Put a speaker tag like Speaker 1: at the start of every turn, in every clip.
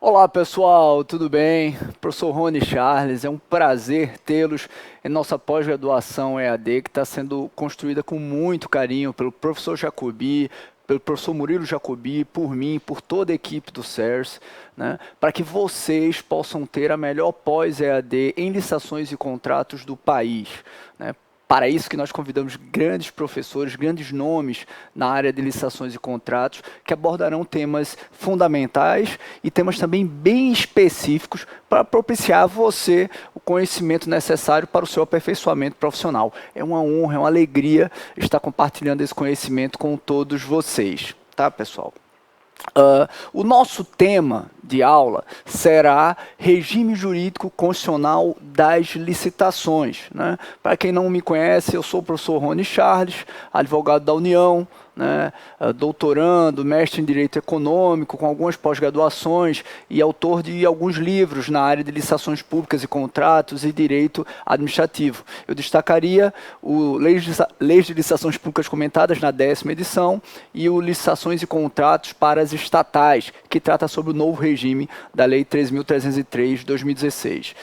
Speaker 1: Olá pessoal, tudo bem? Professor Rony Charles, é um prazer tê-los em nossa pós-graduação EAD, que está sendo construída com muito carinho pelo professor Jacobi, pelo professor Murilo Jacobi, por mim, por toda a equipe do CERS, né, para que vocês possam ter a melhor pós-EAD em licitações e contratos do país, né. Para isso que nós convidamos grandes professores, grandes nomes na área de licitações e contratos, que abordarão temas fundamentais e temas também bem específicos para propiciar a você o conhecimento necessário para o seu aperfeiçoamento profissional. É uma honra, é uma alegria estar compartilhando esse conhecimento com todos vocês, tá, pessoal? O nosso tema de aula será regime jurídico constitucional das licitações, né? Para quem não me conhece, eu sou o professor Rony Charles, advogado da União, né, doutorando, mestre em Direito Econômico, com algumas pós-graduações e autor de alguns livros na área de licitações públicas e contratos e Direito Administrativo. Eu destacaria o Leis de Licitações Públicas Comentadas na 10ª edição e o Licitações e Contratos para as Estatais, que trata sobre o novo regime da Lei 13.303 de 2016.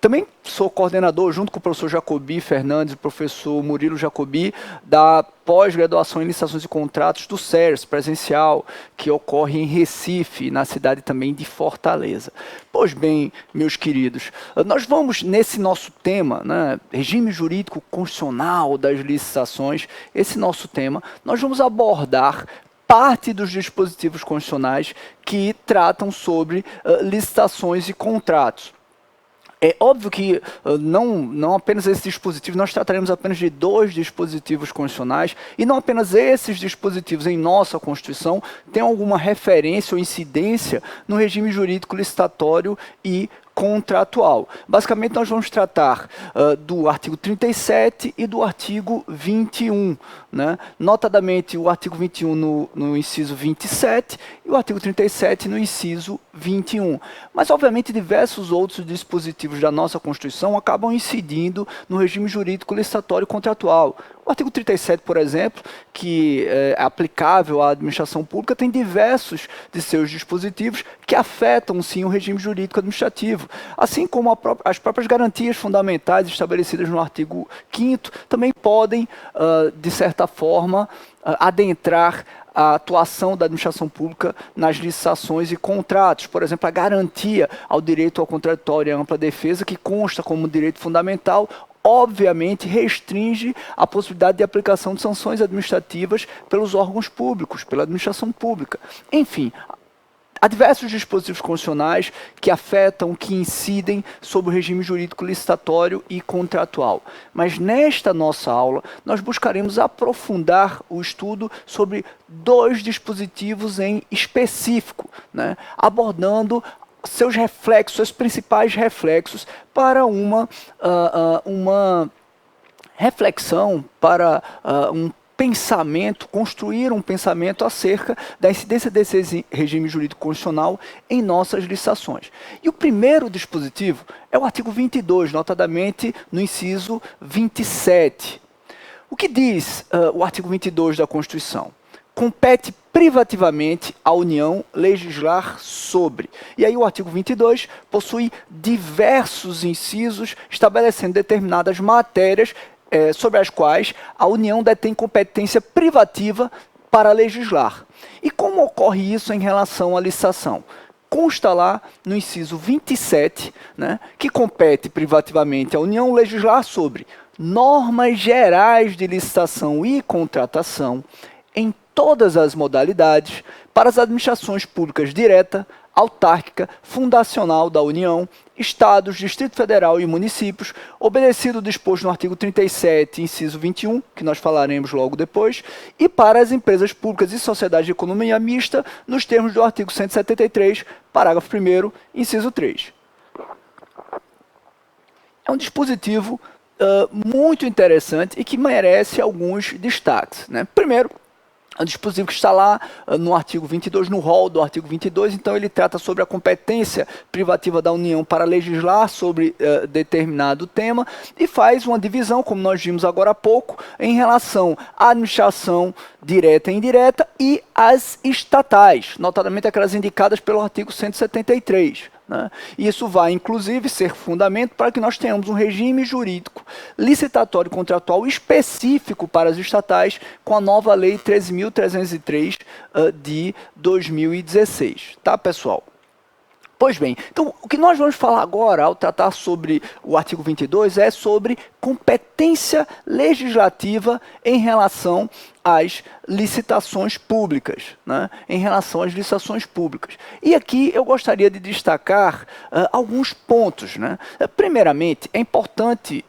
Speaker 1: Também sou coordenador, junto com o professor Jacobi Fernandes e o professor Murilo Jacobi, da pós-graduação em licitações e contratos do CERS presencial, que ocorre em Recife, na cidade também de Fortaleza. Pois bem, meus queridos, nós vamos, nesse nosso tema, né, regime jurídico constitucional das licitações, esse nosso tema, nós vamos abordar parte dos dispositivos constitucionais que tratam sobre licitações e contratos. É óbvio que não apenas esse dispositivo, nós trataremos apenas de 2 dispositivos constitucionais, e não apenas esses dispositivos em nossa Constituição têm alguma referência ou incidência no regime jurídico licitatório e contratual. Basicamente, nós vamos tratar do artigo 37 e do artigo 21, né? Notadamente, o artigo 21 no inciso 27 e o artigo 37 no inciso 21. Mas, obviamente, diversos outros dispositivos da nossa Constituição acabam incidindo no regime jurídico licitatório e contratual. O artigo 37, por exemplo, que é aplicável à administração pública, tem diversos de seus dispositivos que afetam, sim, o regime jurídico administrativo, assim como as próprias garantias fundamentais estabelecidas no artigo 5º também podem, de certa forma, adentrar a atuação da administração pública nas licitações e contratos. Por exemplo, a garantia ao direito ao contraditório e à ampla defesa, que consta como direito fundamental, obviamente restringe a possibilidade de aplicação de sanções administrativas pelos órgãos públicos, pela administração pública. Enfim, há diversos dispositivos constitucionais que afetam, que incidem sobre o regime jurídico licitatório e contratual. Mas nesta nossa aula, nós buscaremos aprofundar o estudo sobre 2 dispositivos em específico, né, abordando seus reflexos, seus principais reflexos para uma reflexão, para um pensamento, construir um pensamento acerca da incidência desse regime jurídico constitucional em nossas licitações. E o primeiro dispositivo é o artigo 22, notadamente no inciso 27. O que diz o artigo 22 da Constituição? Compete privativamente à União legislar sobre. E aí o artigo 22 possui diversos incisos estabelecendo determinadas matérias sobre as quais a União detém competência privativa para legislar. E como ocorre isso em relação à licitação? Consta lá no inciso 27, né, que compete privativamente à União legislar sobre normas gerais de licitação e contratação em todas as modalidades para as administrações públicas direta, autárquica, fundacional da União, Estados, Distrito Federal e municípios, obedecido o disposto no artigo 37, inciso 21, que nós falaremos logo depois, e para as empresas públicas e sociedades de economia mista, nos termos do artigo 173, parágrafo 1º, inciso 3. É um dispositivo muito interessante e que merece alguns destaques, né? Primeiro, É um dispositivo que está lá no artigo 22, no rol do artigo 22, então ele trata sobre a competência privativa da União para legislar sobre determinado tema e faz uma divisão, como nós vimos agora há pouco, em relação à administração direta e indireta e às estatais, notadamente aquelas indicadas pelo artigo 173. Né? E isso vai, inclusive, ser fundamento para que nós tenhamos um regime jurídico licitatório contratual específico para as estatais com a nova Lei 13.303 de 2016. Tá, pessoal? Pois bem, então o que nós vamos falar agora, ao tratar sobre o artigo 22, é sobre competência legislativa em relação às licitações públicas, né? Em relação às licitações públicas. E aqui eu gostaria de destacar alguns pontos, né? Primeiramente, é importante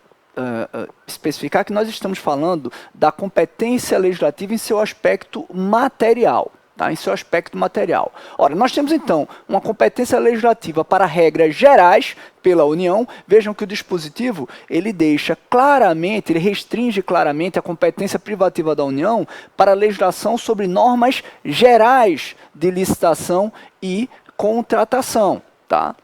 Speaker 1: especificar que nós estamos falando da competência legislativa em seu aspecto material. Tá, em seu aspecto material. Ora, nós temos então uma competência legislativa para regras gerais pela União. Vejam que o dispositivo ele deixa claramente, ele restringe claramente a competência privativa da União para a legislação sobre normas gerais de licitação e contratação. Tá?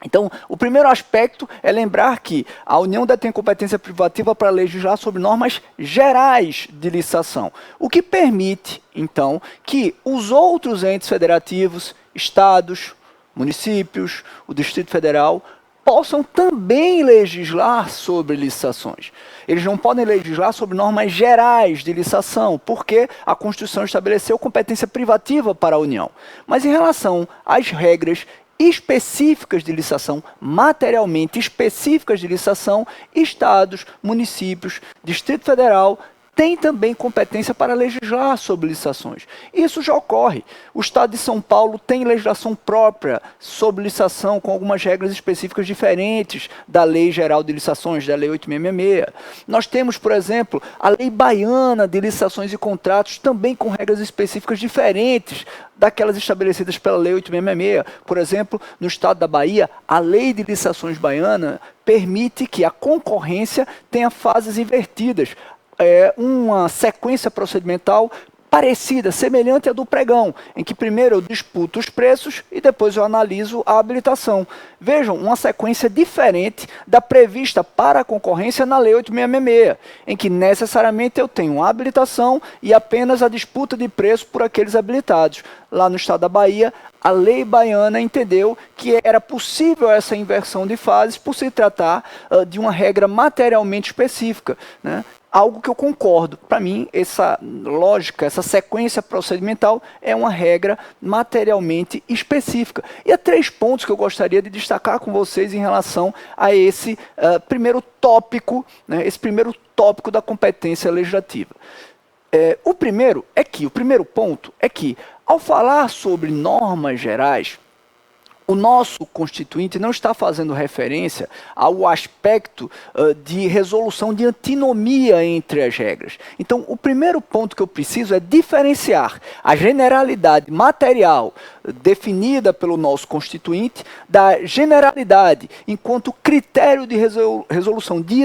Speaker 1: Então, o primeiro aspecto é lembrar que a União detém competência privativa para legislar sobre normas gerais de licitação, o que permite, então, que os outros entes federativos, estados, municípios, o Distrito Federal, possam também legislar sobre licitações. Eles não podem legislar sobre normas gerais de licitação, porque a Constituição estabeleceu competência privativa para a União. Mas em relação às regras específicas de licitação, materialmente específicas de licitação, estados, municípios, Distrito Federal têm também competência para legislar sobre licitações. Isso já ocorre. O Estado de São Paulo tem legislação própria sobre licitação, com algumas regras específicas diferentes da Lei Geral de Licitações, da Lei 8.666. Nós temos, por exemplo, a Lei Baiana de Licitações e Contratos, também com regras específicas diferentes daquelas estabelecidas pela Lei 8.666. Por exemplo, no estado da Bahia, a Lei de Licitações Baiana permite que a concorrência tenha fases invertidas. Uma sequência procedimental parecida, semelhante à do pregão, em que primeiro eu disputo os preços e depois eu analiso a habilitação. Vejam, uma sequência diferente da prevista para a concorrência na Lei 8.666, em que necessariamente eu tenho a habilitação e apenas a disputa de preço por aqueles habilitados. Lá no estado da Bahia, a lei baiana entendeu que era possível essa inversão de fases por se tratar de uma regra materialmente específica, né? Algo que eu concordo. Para mim, essa lógica, essa sequência procedimental é uma regra materialmente específica. E há 3 pontos que eu gostaria de destacar com vocês em relação a esse primeiro tópico, né, esse primeiro tópico da competência legislativa. O primeiro ponto é que, ao falar sobre normas gerais, o nosso constituinte não está fazendo referência ao aspecto de resolução de antinomia entre as regras. Então, o primeiro ponto que eu preciso é diferenciar a generalidade material definida pelo nosso constituinte da generalidade enquanto critério de resolução de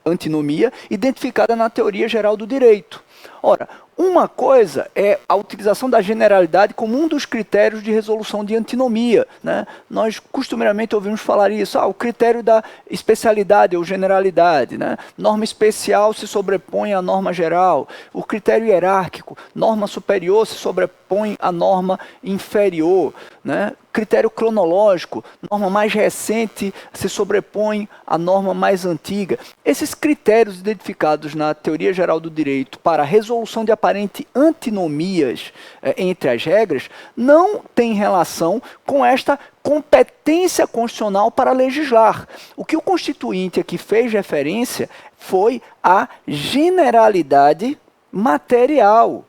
Speaker 1: antinomia identificada na teoria geral do direito. Ora, uma coisa é a utilização da generalidade como um dos critérios de resolução de antinomia, né? Nós costumeiramente ouvimos falar isso, o critério da especialidade ou generalidade, né? Norma especial se sobrepõe à norma geral, o critério hierárquico, norma superior se sobrepõe à norma inferior, né? Critério cronológico, norma mais recente se sobrepõe à norma mais antiga. Esses critérios identificados na teoria geral do direito para a resolução de aparente antinomias entre as regras não têm relação com esta competência constitucional para legislar. O que o constituinte aqui fez referência foi a generalidade material.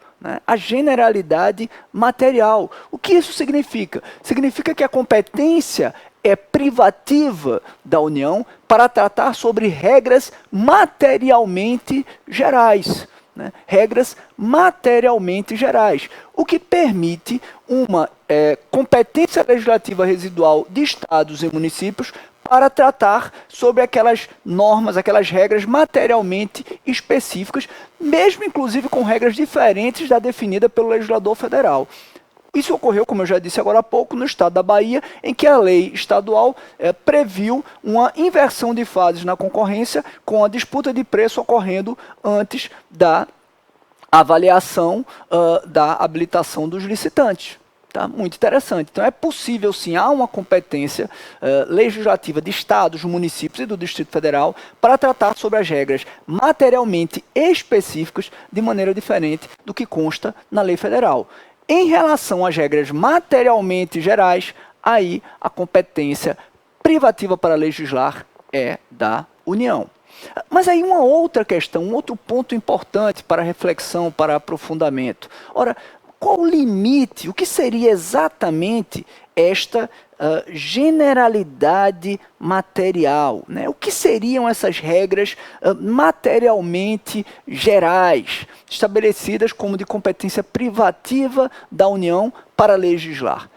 Speaker 1: A generalidade material. O que isso significa? Significa que a competência é privativa da União para tratar sobre regras materialmente gerais. Regras materialmente gerais, o que permite uma competência legislativa residual de estados e municípios para tratar sobre aquelas normas, aquelas regras materialmente específicas, mesmo inclusive com regras diferentes da definida pelo legislador federal. Isso ocorreu, como eu já disse agora há pouco, no estado da Bahia, em que a lei estadual previu uma inversão de fases na concorrência, com a disputa de preço ocorrendo antes da avaliação da habilitação dos licitantes. Tá? Muito interessante. Então é possível sim, há uma competência legislativa de estados, municípios e do Distrito Federal para tratar sobre as regras materialmente específicas de maneira diferente do que consta na lei federal. Em relação às regras materialmente gerais, aí a competência privativa para legislar é da União. Mas aí uma outra questão, um outro ponto importante para reflexão, para aprofundamento. Ora, qual o limite, o que seria exatamente esta generalidade material, né? O que seriam essas regras materialmente gerais, estabelecidas como de competência privativa da União para legislar?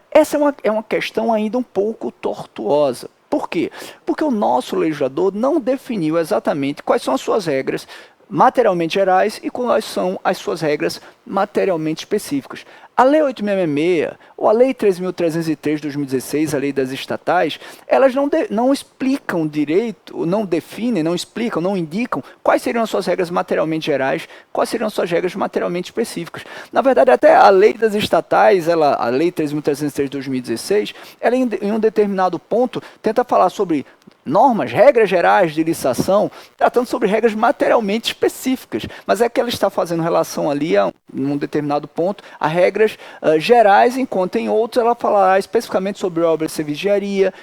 Speaker 1: Essa é uma questão ainda um pouco tortuosa. Por quê? Porque o nosso legislador não definiu exatamente quais são as suas regras materialmente gerais e quais são as suas regras materialmente específicas. A Lei 8.666 ou a Lei 13.303 de 2016, a Lei das Estatais, elas não explicam direito, não definem, não explicam, não indicam quais seriam as suas regras materialmente gerais, quais seriam as suas regras materialmente específicas. Na verdade, até a Lei das Estatais, a Lei 13.303 de 2016, ela em um determinado ponto tenta falar sobre normas, regras gerais de licitação, tratando sobre regras materialmente específicas, mas é que ela está fazendo relação ali, em um determinado ponto, a regras gerais, enquanto em outros ela falará especificamente sobre obras de serviço de engenharia,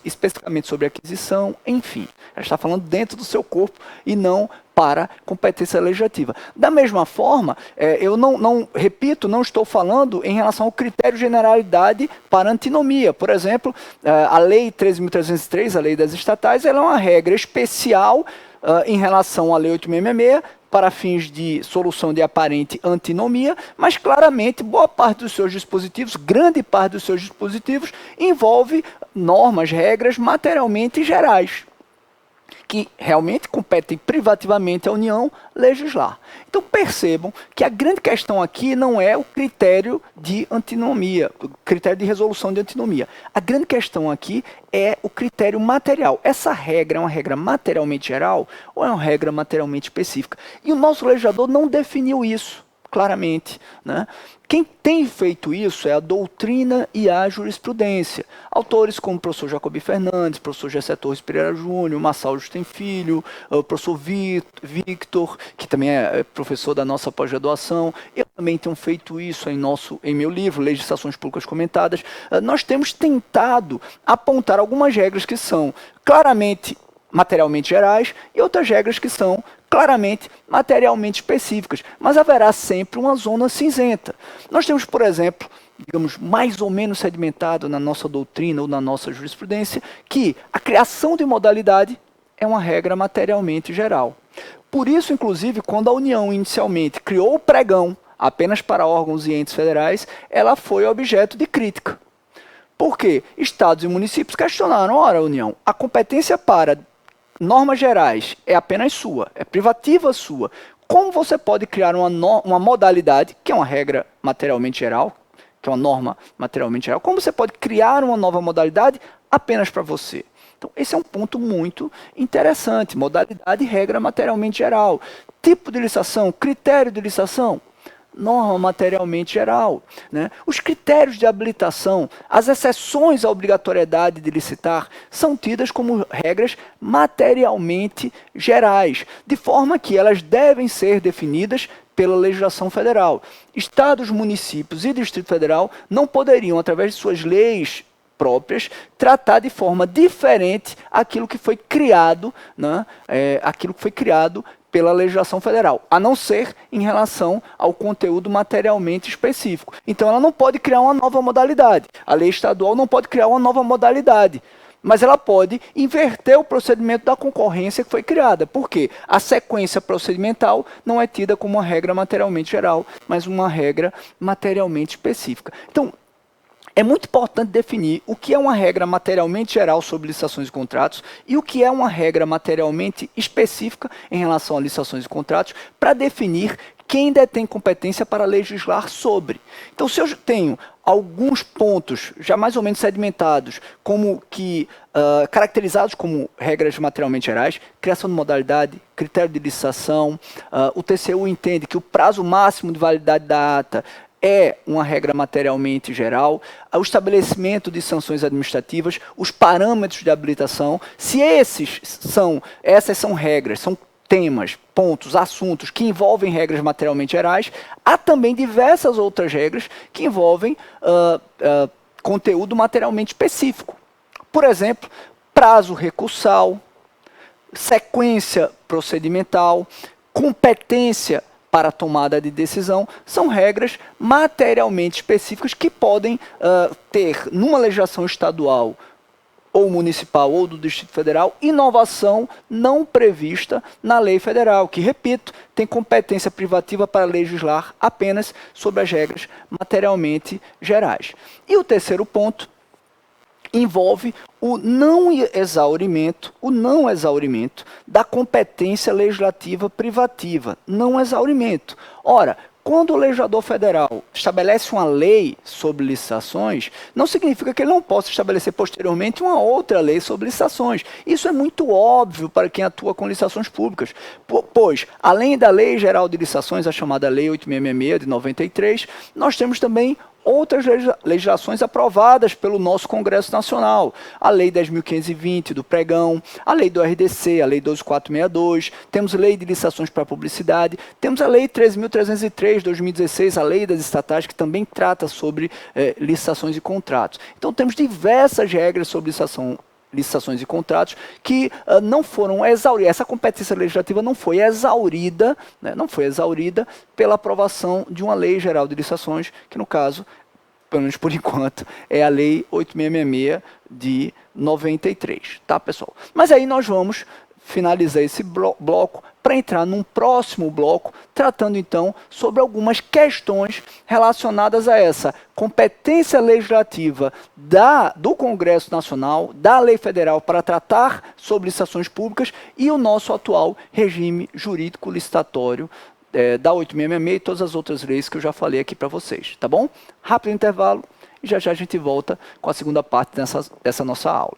Speaker 1: especificamente sobre aquisição, enfim. Ela está falando dentro do seu corpo e não para competência legislativa. Da mesma forma, eu repito, não estou falando em relação ao critério de generalidade para antinomia. Por exemplo, a Lei 13.303, a Lei das Estatais, ela é uma regra especial em relação à Lei 8.666, para fins de solução de aparente antinomia, mas claramente boa parte dos seus dispositivos, grande parte dos seus dispositivos, envolve normas, regras materialmente gerais, que realmente competem privativamente à União legislar. Então percebam que a grande questão aqui não é o critério de antinomia, o critério de resolução de antinomia. A grande questão aqui é o critério material. Essa regra é uma regra materialmente geral ou é uma regra materialmente específica? E o nosso legislador não definiu isso claramente, né? Quem tem feito isso é a doutrina e a jurisprudência. Autores como o professor Jacobi Fernandes, o professor Gessé Torres Pereira Júnior, Marçal Justem Filho, o professor Victor, que também é professor da nossa pós-graduação. Eu também tenho feito isso em meu livro, Legislações Públicas Comentadas. Nós temos tentado apontar algumas regras que são claramente materialmente gerais e outras regras que são claramente materialmente específicas, mas haverá sempre uma zona cinzenta. Nós temos, por exemplo, digamos, mais ou menos sedimentado na nossa doutrina ou na nossa jurisprudência, que a criação de modalidade é uma regra materialmente geral. Por isso, inclusive, quando a União inicialmente criou o pregão apenas para órgãos e entes federais, ela foi objeto de crítica. Por quê? Estados e municípios questionaram, ora, União, a competência para normas gerais é apenas sua, é privativa sua. Como você pode criar uma modalidade, que é uma regra materialmente geral, que é uma norma materialmente geral, como você pode criar uma nova modalidade apenas para você? Então, esse é um ponto muito interessante. Modalidade e regra materialmente geral. Tipo de licitação, critério de licitação, norma materialmente geral, né? Os critérios de habilitação, as exceções à obrigatoriedade de licitar, são tidas como regras materialmente gerais, de forma que elas devem ser definidas pela legislação federal. Estados, municípios e Distrito Federal não poderiam, através de suas leis próprias, tratar de forma diferente aquilo que foi criado, né? Aquilo que foi criado pela legislação federal, a não ser em relação ao conteúdo materialmente específico. Então ela não pode criar uma nova modalidade. A lei estadual não pode criar uma nova modalidade, mas ela pode inverter o procedimento da concorrência que foi criada. Por quê? A sequência procedimental não é tida como uma regra materialmente geral, mas uma regra materialmente específica. Então, é muito importante definir o que é uma regra materialmente geral sobre licitações e contratos e o que é uma regra materialmente específica em relação a licitações e contratos, para definir quem detém competência para legislar sobre. Então, se eu tenho alguns pontos já mais ou menos sedimentados, como que caracterizados como regras materialmente gerais, criação de modalidade, critério de licitação, o TCU entende que o prazo máximo de validade da ata é uma regra materialmente geral, o estabelecimento de sanções administrativas, os parâmetros de habilitação, se essas são regras, são temas, pontos, assuntos que envolvem regras materialmente gerais, há também diversas outras regras que envolvem conteúdo materialmente específico. Por exemplo, prazo recursal, sequência procedimental, competência para a tomada de decisão, são regras materialmente específicas que podem ter, numa legislação estadual ou municipal ou do Distrito Federal, inovação não prevista na lei federal, que, repito, tem competência privativa para legislar apenas sobre as regras materialmente gerais. E o terceiro ponto envolve o não exaurimento da competência legislativa privativa. Não exaurimento. Ora, quando o legislador federal estabelece uma lei sobre licitações, não significa que ele não possa estabelecer posteriormente uma outra lei sobre licitações. Isso é muito óbvio para quem atua com licitações públicas, pois, além da Lei Geral de Licitações, a chamada Lei 8666 de 93, nós temos também outras legislações aprovadas pelo nosso Congresso Nacional. A Lei 10.520 do Pregão, a Lei do RDC, a Lei 12.462, temos Lei de Licitações para Publicidade, temos a Lei 13.303 de 2016, a Lei das Estatais, que também trata sobre licitações e contratos. Então, temos diversas regras sobre licitações e contratos que não foram exauridas. Essa competência legislativa não foi exaurida, pela aprovação de uma Lei Geral de Licitações, que no caso, pelo menos por enquanto, é a Lei 8666 de 93, tá, pessoal? Mas aí nós vamos finalizar esse bloco para entrar num próximo bloco, tratando então sobre algumas questões relacionadas a essa competência legislativa do Congresso Nacional, da Lei Federal para tratar sobre licitações públicas e o nosso atual regime jurídico licitatório da 8666 e todas as outras leis que eu já falei aqui para vocês, tá bom? Rápido intervalo e já já a gente volta com a segunda parte dessa nossa aula.